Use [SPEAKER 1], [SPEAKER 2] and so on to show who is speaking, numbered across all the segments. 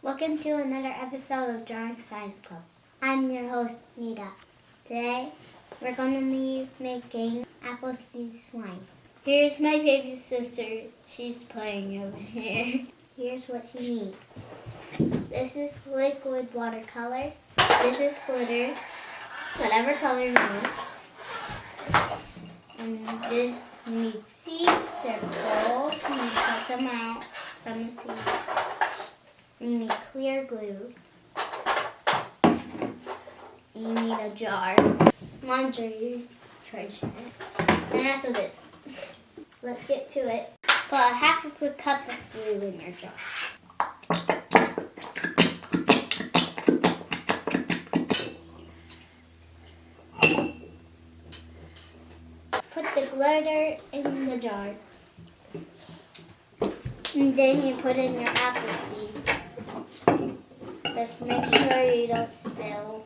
[SPEAKER 1] Welcome to another episode of Drawing Science Club. I'm your host, Nita. Today, we're going to be making apple seed slime. Here's my baby sister. She's playing over here. Here's what you need. This is liquid watercolor. This is glitter, whatever color you need. And this, you need seeds. They're full. You need to cut them out from the seeds. You need clear glue. You need a jar, laundry detergent, and also this. Let's get to it. Put a half of a cup of glue in your jar. Put the glitter in the jar. And then you put in your apple seeds. Just make sure you don't spill.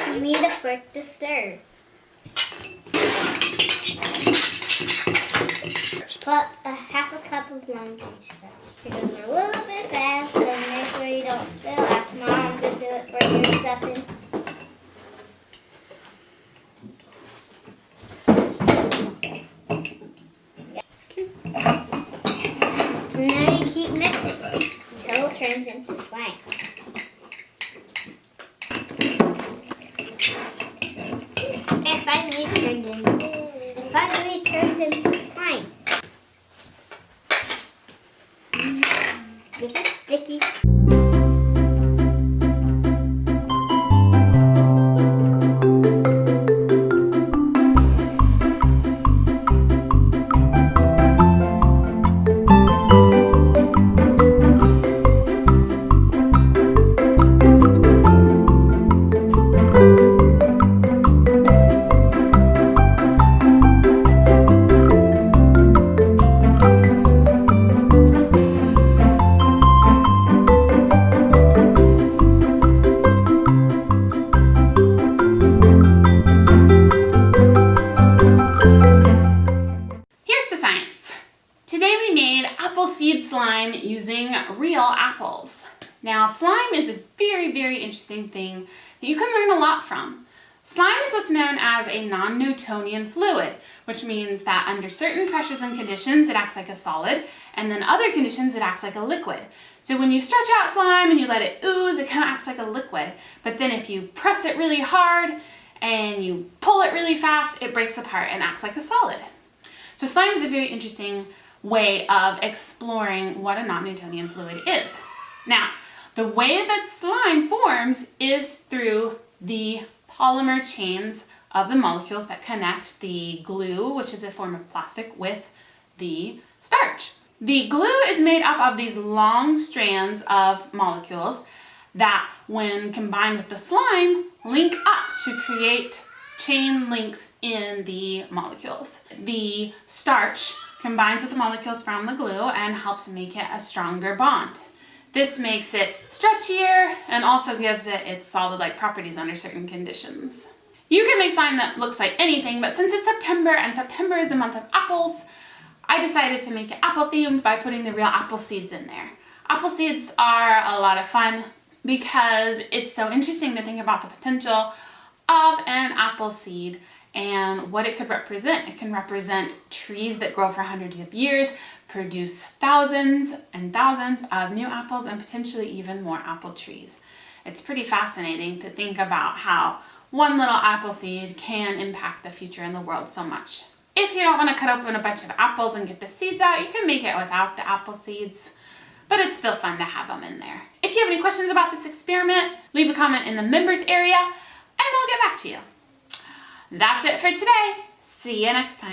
[SPEAKER 1] You need a fork to stir. Put a half a cup of laundry starch. It goes a little bit fast, so make sure you don't spill. Ask Mom to do it for you or something. And then you keep mixing until it turns into slime. It finally turned into slime. This is sticky.
[SPEAKER 2] Slime using real apples. Now, slime is a very interesting thing that you can learn a lot from. Slime is what's known as a non-Newtonian fluid, which means that under certain pressures and conditions it acts like a solid, and then other conditions it acts like a liquid. So when you stretch out slime and you let it ooze, it kind of acts like a liquid, but then if you press it really hard and you pull it really fast, it breaks apart and acts like a solid. So slime is a very interesting way of exploring what a non-Newtonian fluid is. Now, the way that slime forms is through the polymer chains of the molecules that connect the glue, which is a form of plastic, with the starch. The glue is made up of these long strands of molecules that, when combined with the slime, link up to create chain links in the molecules. The starch combines with the molecules from the glue and helps make it a stronger bond. This makes it stretchier and also gives it its solid-like properties under certain conditions. You can make slime that looks like anything, but since it's September and September is the month of apples, I decided to make it apple themed by putting the real apple seeds in there. Apple seeds are a lot of fun because it's so interesting to think about the potential of an apple seed and what it could represent. It can represent trees that grow for hundreds of years, produce thousands and thousands of new apples, and potentially even more apple trees. It's pretty fascinating to think about how one little apple seed can impact the future in the world so much. If you don't want to cut open a bunch of apples and get the seeds out, you can make it without the apple seeds, but it's still fun to have them in there. If you have any questions about this experiment, leave a comment in the members area and I'll get back to you. That's it for today. See you next time.